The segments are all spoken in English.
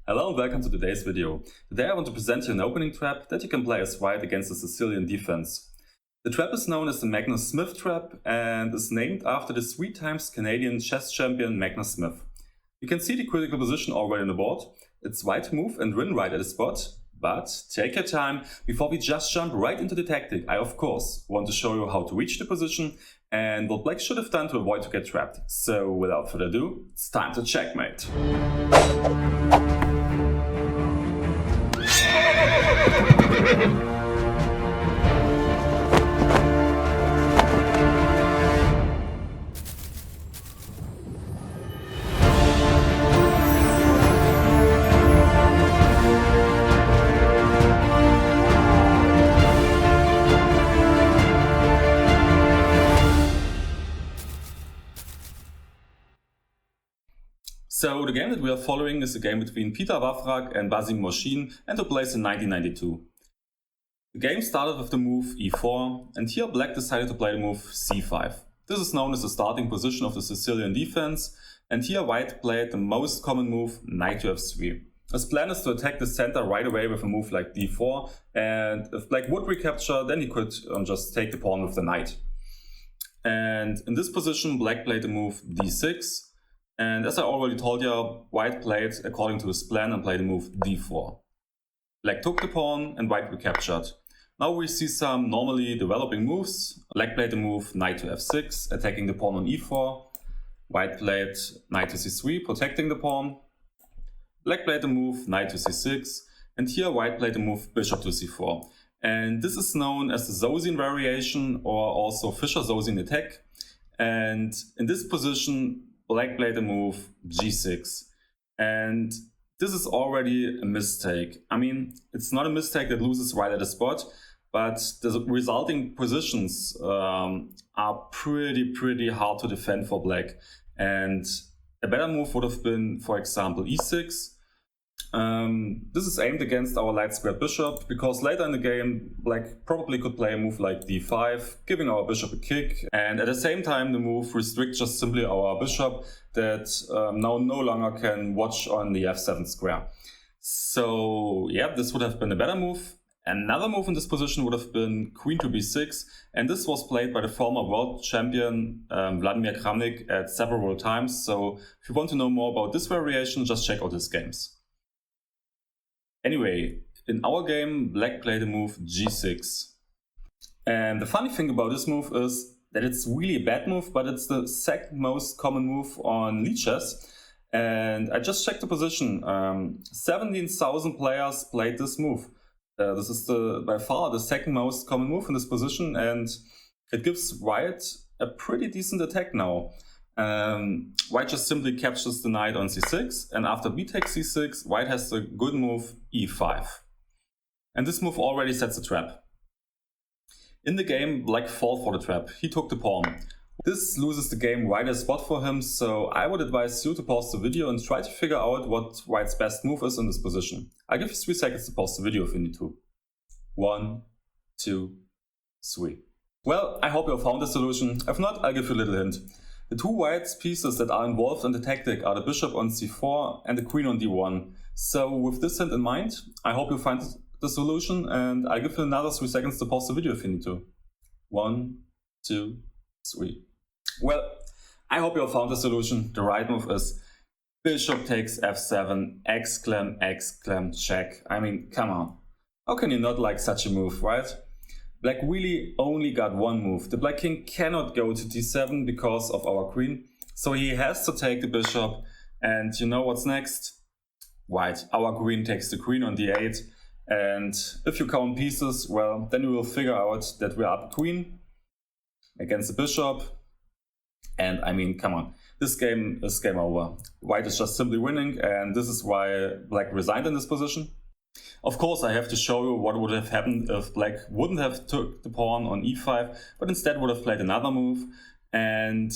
Hello and welcome to today's video. Today I want to present you an opening trap that you can play as white against the Sicilian Defence. The trap is known as the Magnus Smith Trap and is named after the 3-time Canadian chess champion Magnus Smith. You can see the critical position already on the board. It's white to move and win right at the spot, but take your time before we just jump right into the tactic. I of course want to show you how to reach the position and what black should have done to avoid to get trapped. So without further ado, it's time to checkmate. So the game that we are following is a game between Peter Wawrak and Wasim Moshin and took place in 1992. The game started with the move e4 and here black decided to play the move c5. This is known as the starting position of the Sicilian Defence and here white played the most common move knight to f3. His plan is to attack the center right away with a move like d4 and if black would recapture then he could just take the pawn with the knight. And in this position black played the move d6. And as I already told you, white played according to his plan and played the move d4. Black took the pawn and white recaptured. Now we see some normally developing moves. Black played the move knight to f6, attacking the pawn on e4. White played knight to c3, protecting the pawn. Black played the move knight to c6, and here white played the move bishop to c4. And this is known as the Zosian variation or also Fischer-Zosian attack. And in this position, black played the move g6 and this is already a mistake. I mean, it's not a mistake that loses right at the spot, but the resulting positions are pretty hard to defend for black. And a better move would have been, for example, e6. This is aimed against our light squared bishop because later in the game black probably could play a move like d5, giving our bishop a kick, and at the same time the move restricts just simply our bishop that now no longer can watch on the f7 square. So yeah, this would have been a better move. Another move in this position would have been queen to b6, and this was played by the former world champion Vladimir Kramnik at several times. So if you want to know more about this variation, just check out his games. Anyway, in our game, black played the move g6. And the funny thing about this move is that it's really a bad move, but it's the second most common move on Lichess. And I just checked the position. 17,000 players played this move. This is by far the second most common move in this position, and it gives white a pretty decent attack now. White just simply captures the knight on c6, and after b takes c6, white has the good move e5. And this move already sets a trap. In the game, black fought for the trap. He took the pawn. This loses the game right at the spot for him, so I would advise you to pause the video and try to figure out what white's best move is in this position. I'll give you 3 seconds to pause the video if you need to. 1, 2, 3. Well, I hope you found the solution. If not, I'll give you a little hint. The two white pieces that are involved in the tactic are the bishop on c4 and the queen on d1. So with this hint in mind, I hope you find the solution and I'll give you another 3 seconds to pause the video if you need to. 1, 2, 3. Well, I hope you found the solution. The right move is bishop takes f7, exclam, check. I mean, come on. How can you not like such a move, right? Black really only got one move. The black king cannot go to d7 because of our queen, so he has to take the bishop. And you know what's next? White, our queen takes the queen on d8. And if you count pieces, well, then you will figure out that we're up queen against the bishop. And I mean, come on, this game is game over. White is just simply winning, and this is why black resigned in this position. Of course, I have to show you what would have happened if black wouldn't have took the pawn on e5, but instead would have played another move. And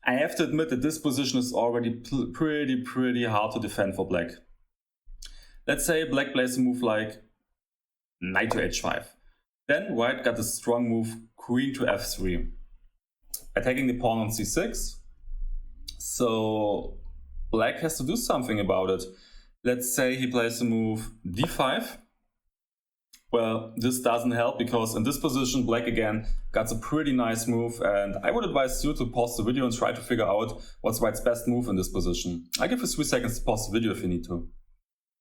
I have to admit that this position is already pretty hard to defend for black. Let's say black plays a move like knight to h5. Then white got a strong move queen to f3, attacking the pawn on c6. So black has to do something about it. Let's say he plays the move d5. Well, this doesn't help because in this position, black again got a pretty nice move, and I would advise you to pause the video and try to figure out what's white's best move in this position. I give you 3 seconds to pause the video if you need to.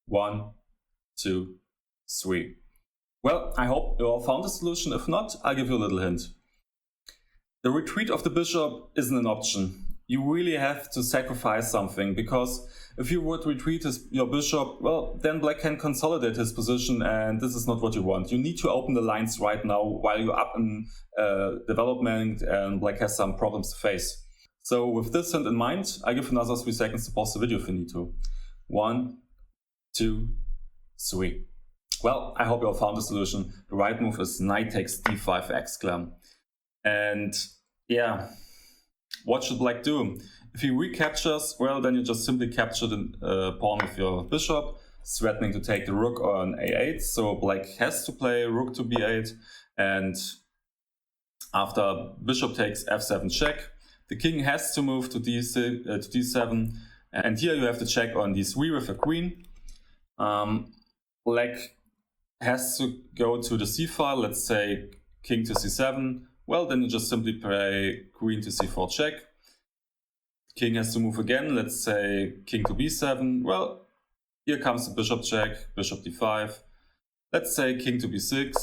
1, 2, 3. Well, I hope you all found the solution. If not, I'll give you a little hint. The retreat of the bishop isn't an option. You really have to sacrifice something, because if you would retreat your bishop, well, then black can consolidate his position, and this is not what you want. You need to open the lines right now while you're up in development and black has some problems to face. So with this hint in mind, I give another 3 seconds to pause the video if you need to. 1, 2, 3. Well, I hope you all found the solution. The right move is knight takes d5 exclam. And yeah, what should black do? If he recaptures, well, then you just simply capture the pawn with your bishop, threatening to take the rook on a8. So black has to play rook to b8, and after bishop takes f7 check, the king has to move to d7, and here you have to check on d3 with a queen. Black has to go to the c file, let's say king to c7. Well, then you just simply play queen to c4 check. King has to move again, let's say king to b7. Well, here comes the bishop check, bishop d5. Let's say king to b6.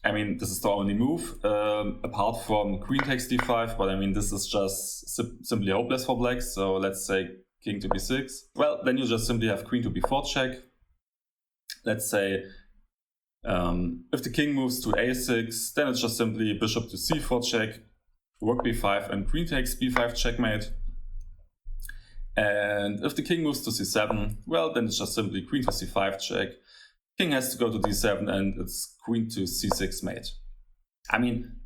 I mean, this is the only move, apart from queen takes d5, but I mean, this is just simply hopeless for black. So let's say king to b6. Well, then you just simply have queen to b4 check. Let's say if the king moves to a6, then it's just simply bishop to c4 check, rook b5, and queen takes b5 checkmate. And if the king moves to c7, well, then it's just simply queen to c5 check. King has to go to d7, and it's queen to c6 mate. I mean,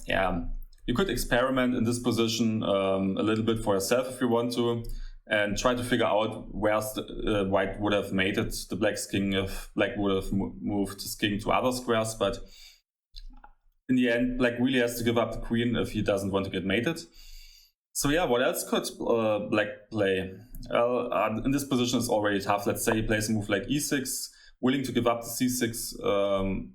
yeah, you could experiment in this position a little bit for yourself if you want to, and try to figure out where white would have mated the black's king if black would have moved his king to other squares. But in the end, black really has to give up the queen if he doesn't want to get mated. So yeah, what else could black play? Well, in this position is already tough. Let's say he plays a move like e6, willing to give up the c6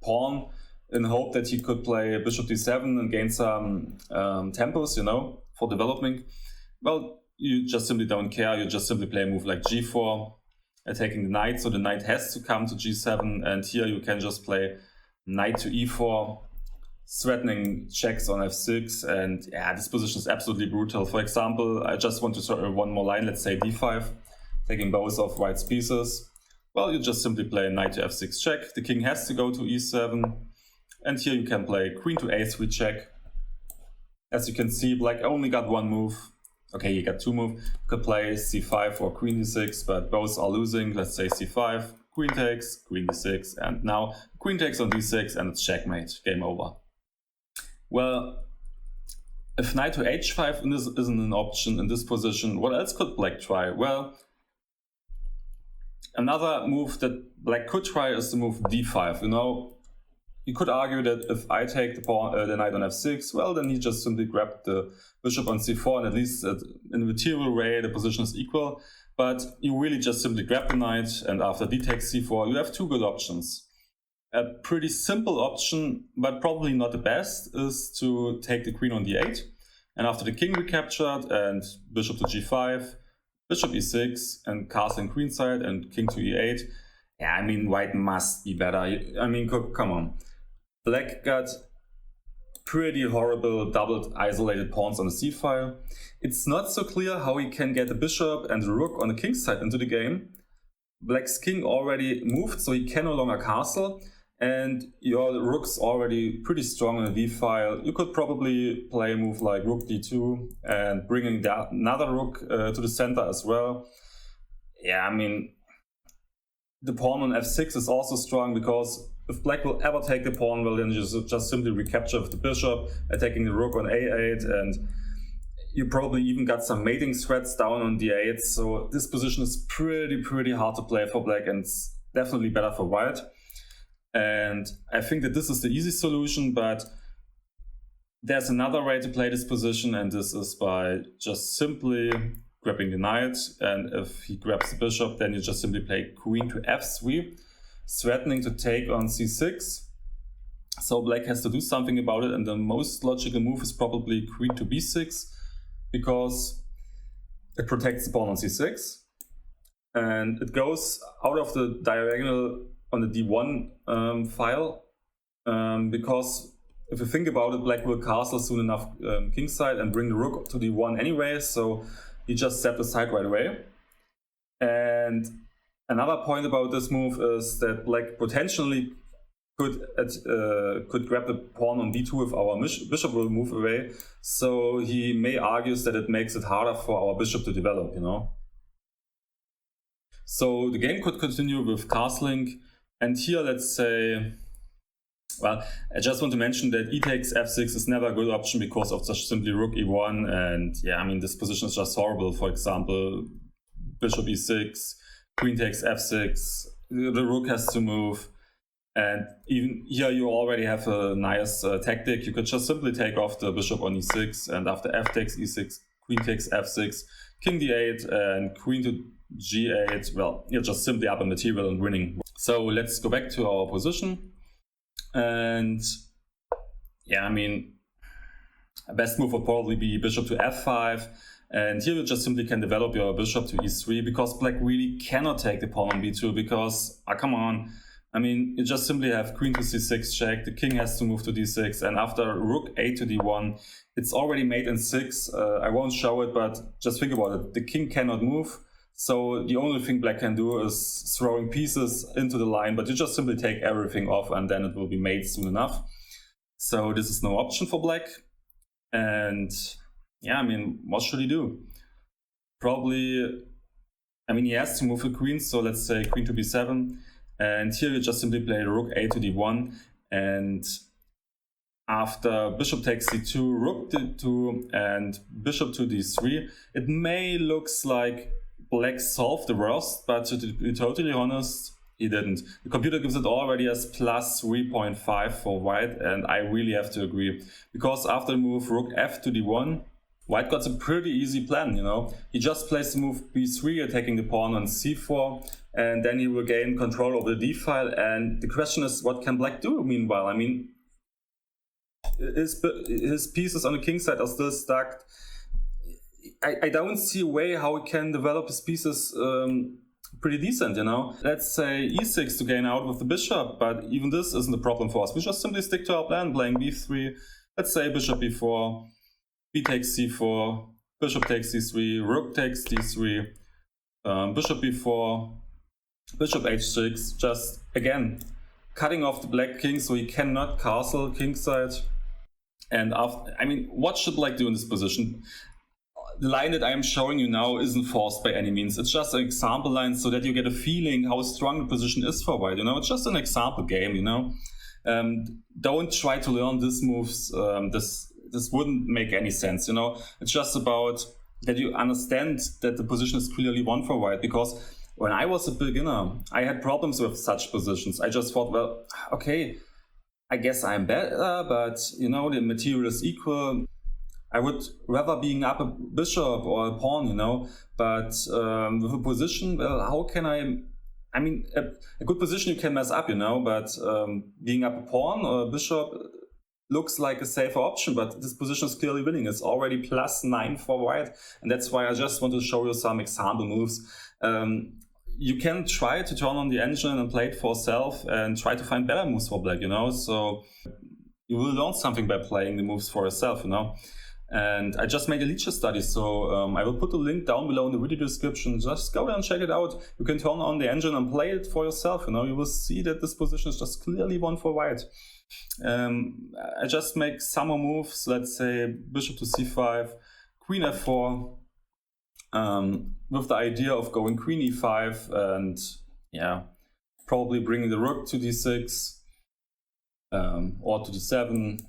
pawn in hope that he could play bishop d7 and gain some tempos, you know, for developing. Well, you just simply don't care. You just simply play a move like g4, attacking the knight. So the knight has to come to g7, and here you can just play knight to e4, threatening checks on f6. And yeah, this position is absolutely brutal. For example, I just want to show one more line. Let's say d5, taking both of white's pieces. Well, you just simply play knight to f6 check. The king has to go to e7, and here you can play queen to a3 check. As you can see, black only got one move. Okay, you got two moves. You could play c5 or queen d6, but both are losing. Let's say c5, queen takes, queen d6, and now queen takes on d6, and it's checkmate. Game over. Well, if knight to h5 isn't an option in this position, what else could black try? Well, another move that black could try is the move d5. You know, you could argue that if I take the knight on f6, well, then he just simply grabbed the bishop on c4, and at least in a material way the position is equal. But you really just simply grab the knight, and after d takes c4, you have two good options. A pretty simple option, but probably not the best, is to take the queen on d8, and after the king recaptured and bishop to g5, bishop e6, and castling queenside and king to e8. Yeah, I mean, white must be better. I mean, come on. Black got pretty horrible doubled isolated pawns on the c-file. It's not so clear how he can get the bishop and the rook on the king's side into the game. Black's king already moved, so he can no longer castle, and your rook's already pretty strong on the d-file. You could probably play a move like rook d2 and bringing another rook to the center as well. Yeah, I mean, the pawn on f6 is also strong, because if black will ever take the pawn, well, then you just simply recapture with the bishop, attacking the rook on a8, and you probably even got some mating threats down on d8. So this position is pretty hard to play for black, and it's definitely better for white. And I think that this is the easy solution, but there's another way to play this position, and this is by just simply grabbing the knight, and if he grabs the bishop, then you just simply play queen to f3, threatening to take on c6. So black has to do something about it, and the most logical move is probably queen to b6, because it protects the pawn on c6, and it goes out of the diagonal on the d1 file, because if you think about it, black will castle soon enough kingside and bring the rook to d1 anyway, so he just stepped aside right away. And another point about this move is that black potentially could grab the pawn on d2 if our bishop will move away, so he may argue that it makes it harder for our bishop to develop, you know. So the game could continue with castling, and here let's say, well, I just want to mention that e takes f6 is never a good option because of just simply rook e1, and yeah, I mean, this position is just horrible. For example, bishop e6, queen takes f6, the rook has to move, and even here you already have a nice tactic. You could just simply take off the bishop on e6, and after f takes e6, queen takes f6, king d8, and queen to g8, well, you're just simply up in material and winning. So let's go back to our position. And yeah, I mean, a best move would probably be bishop to f5, and here you just simply can develop your bishop to e3, because black really cannot take the pawn on b2, because, come on, I mean, you just simply have queen to c6 check, the king has to move to d6, and after rook a to d1, it's already mate in 6. I won't show it, but just think about it, the king cannot move. So the only thing black can do is throwing pieces into the line, but you just simply take everything off and then it will be made soon enough. So this is no option for black. And yeah, I mean, what should he do? Probably, I mean, he has to move the queen, so let's say queen to b7. And here you just simply play rook a to d1. And after bishop takes c2, rook d2, and bishop to d3, it may looks like black solved the worst, but to be totally honest, he didn't. The computer gives it already as plus 3.5 for white, and I really have to agree. Because after the move rook f to d1, white got a pretty easy plan, you know. He just plays the move b3, attacking the pawn on c4, and then he will gain control over the d file, and the question is, what can black do meanwhile? I mean, his pieces on the king side are still stuck. I don't see a way how he can develop his pieces pretty decent, you know. Let's say e6 to gain out with the bishop, but even this isn't a problem for us. We just simply stick to our plan, playing b3. Let's say bishop b4, b takes c4, bishop takes c3, rook takes d3, bishop b4, bishop h6, just, again, cutting off the black king so he cannot castle kingside. And after, I mean, what should black do in this position? The line that I am showing you now isn't forced by any means. It's just an example line so that you get a feeling how strong the position is for white, you know. It's just an example game, you know. Don't try to learn these moves. This wouldn't make any sense, you know. It's just about that you understand that the position is clearly won for white, because when I was a beginner, I had problems with such positions. I just thought, well, okay, I guess I'm better, but, you know, the material is equal. I would rather being up a bishop or a pawn, you know, but with a position, well, how can I mean, a good position you can mess up, you know, but being up a pawn or a bishop looks like a safer option, but this position is clearly winning. It's already +9 for white, and that's why I just want to show you some example moves. You can try to turn on the engine and play it for yourself and try to find better moves for black, you know, so you will learn something by playing the moves for yourself, you know. And I just made a Lichess study, so I will put the link down below in the video description. Just go there and check it out. You can turn on the engine and play it for yourself. You know, you will see that this position is just clearly won for white. I just make some more moves. Let's say bishop to c5, queen f4, with the idea of going queen e5, and yeah, probably bringing the rook to d6 or to d7.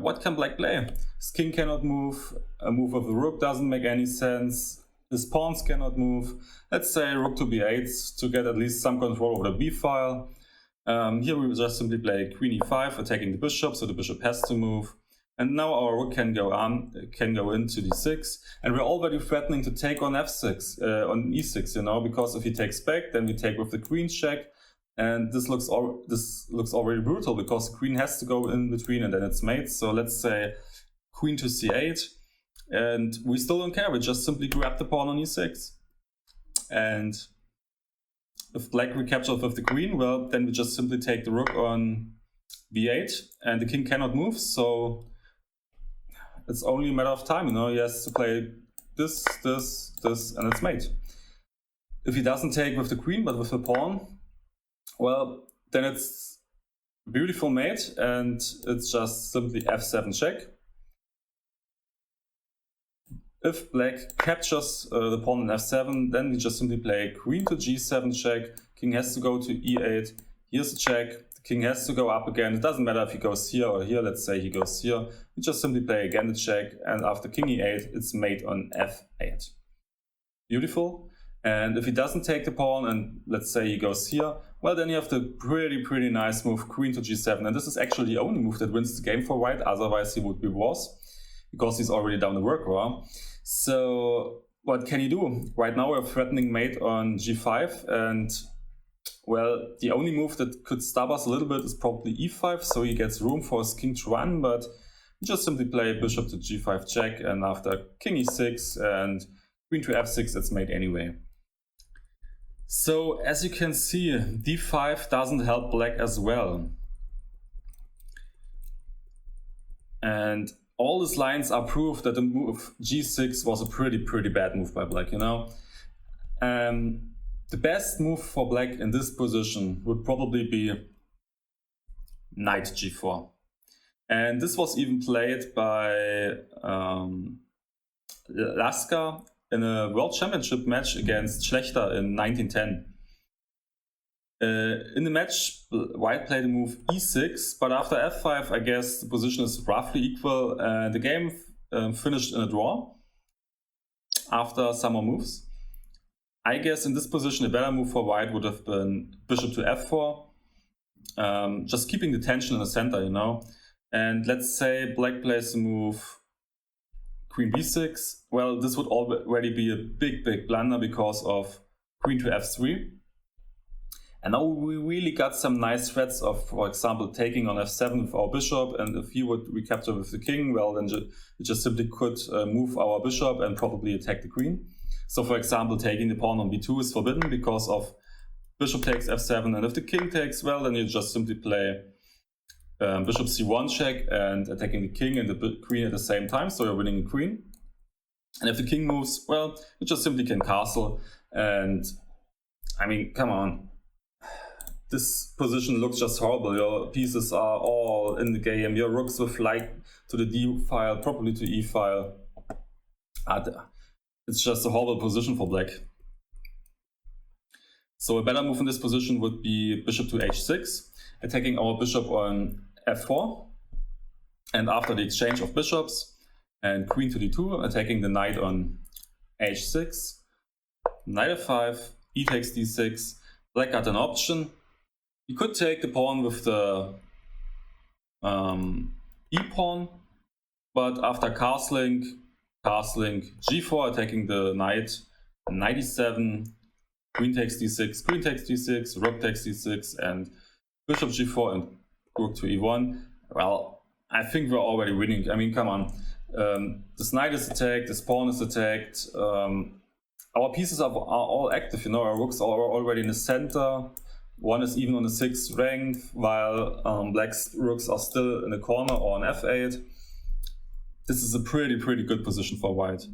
What can black play? His king cannot move, a move of the rook doesn't make any sense, his pawns cannot move. Let's say rook to b8 to get at least some control over the b file. Here we will just simply play queen e5, attacking the bishop, so the bishop has to move. And now our rook can go into d6, and we're already threatening to take on f6, on e6, you know, because if he takes back, then we take with the queen check, and this looks already brutal because the queen has to go in between, and then it's mate. So let's say queen to c8, and we still don't care. We just simply grab the pawn on e6, and if black recaptures with the queen, well, then we just simply take the rook on b8, and the king cannot move, so it's only a matter of time, you know. He has to play this, and it's mate. If he doesn't take with the queen, but with the pawn, well, then it's beautiful mate, and it's just simply f7 check. If black captures the pawn in f7, then we just simply play queen to g7 check, king has to go to e8, here's a check, the king has to go up again. It doesn't matter if he goes here or here, let's say he goes here. We just simply play again the check, and after king e8, it's mate on f8. Beautiful. And if he doesn't take the pawn, and let's say he goes here, well, then you have the pretty nice move, queen to g7. And this is actually the only move that wins the game for white, otherwise he would be worse, because he's already down the worker. So what can he do? Right now we're threatening mate on g5, and well, the only move that could stop us a little bit is probably e5, so he gets room for his king to run, but we just simply play bishop to g5 check, and after king e6 and queen to f6, it's mate anyway. So as you can see, d5 doesn't help black as well. And all these lines are proof that the move g6 was a pretty bad move by black, you know. The best move for black in this position would probably be knight g4. And this was even played by Lasker in a World Championship match against Schlechter in 1910. In the match, white played the move e6, but after f5, I guess the position is roughly equal. The game finished in a draw after some more moves. I guess in this position, a better move for white would have been bishop to f4, just keeping the tension in the center, you know. And let's say black plays the move queen b6. Well, this would already be a big blunder because of queen to f3. And now we really got some nice threats of, for example, taking on f7 with our bishop, and if he would recapture with the king, well, then we just simply could move our bishop and probably attack the queen. So, for example, taking the pawn on b2 is forbidden because of bishop takes f7, and if the king takes, well, then you just simply play bishop c1 check and attacking the king and the queen at the same time, so you're winning the queen. And if the king moves, well, you just simply can castle, and I mean, come on. This position looks just horrible. Your pieces are all in the game. Your rooks with flight to the d file, probably to e file. It's just a horrible position for black. So a better move in this position would be bishop to h6, attacking our bishop on f4. And after the exchange of bishops, and queen to d2, attacking the knight on h6, knight f5, e takes d6. Black got an option. You could take the pawn with the e-pawn, but after castling g4, attacking the knight, knight e7, queen takes d6, queen takes d6, rook takes d6, and bishop g4 and rook to e1. Well, I think we're already winning. I mean, come on. This knight is attacked, this pawn is attacked. Our pieces are all active, you know, our rooks are already in the center. One is even on the 6th rank, while black's rooks are still in the corner or on f8. This is a pretty good position for white.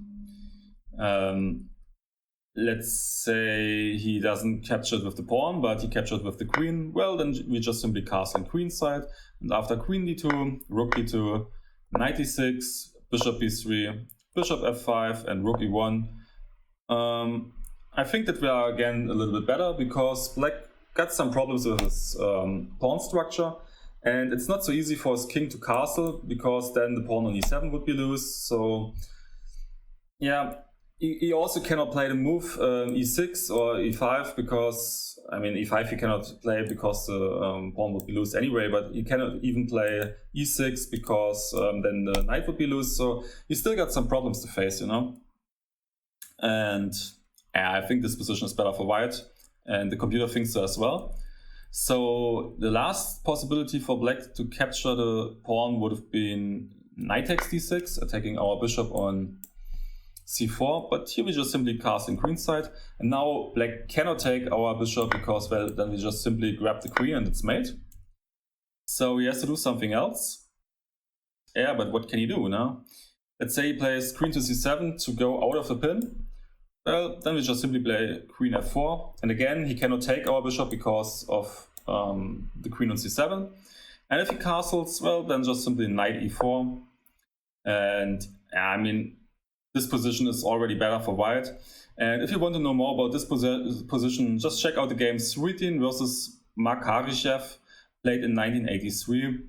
Let's say he doesn't capture it with the pawn, but he captured it with the queen. Well, then we just simply castle queen side, and after queen d2, rook d2, knight e6, bishop b3, bishop f5, and rook e1. I think that we are again a little bit better because black got some problems with his pawn structure, and it's not so easy for his king to castle because then the pawn on e7 would be loose. So yeah, he also cannot play the move e6 or e5 because, I mean, e5 he cannot play because the pawn would be loose anyway, but he cannot even play e6 because then the knight would be loose, so he still got some problems to face, you know? And yeah, I think this position is better for white, and the computer thinks so as well. So the last possibility for black to capture the pawn would have been knight takes d6, attacking our bishop on c4, but here we just simply castle in queenside, and now black cannot take our bishop because, well, then we just simply grab the queen and it's mate. So he has to do something else. Yeah, but what can he do now? Let's say he plays queen to c7 to go out of the pin. Well, then we just simply play queen f4, and again he cannot take our bishop because of the queen on c7. And if he castles, well, then just simply knight e4. And I mean, this position is already better for white. And if you want to know more about this position, just check out the game Srutin versus Makarishev, played in 1983.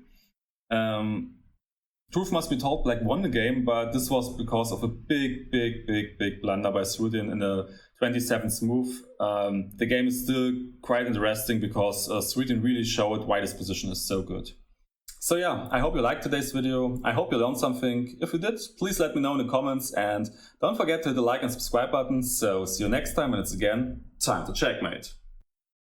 Truth must be told, black won the game, but this was because of a big blunder by Srutin in the 27th move. The game is still quite interesting because Srutin really showed why this position is so good. So yeah, I hope you liked today's video. I hope you learned something. If you did, please let me know in the comments, and don't forget to hit the like and subscribe button. So see you next time, and it's again time to checkmate.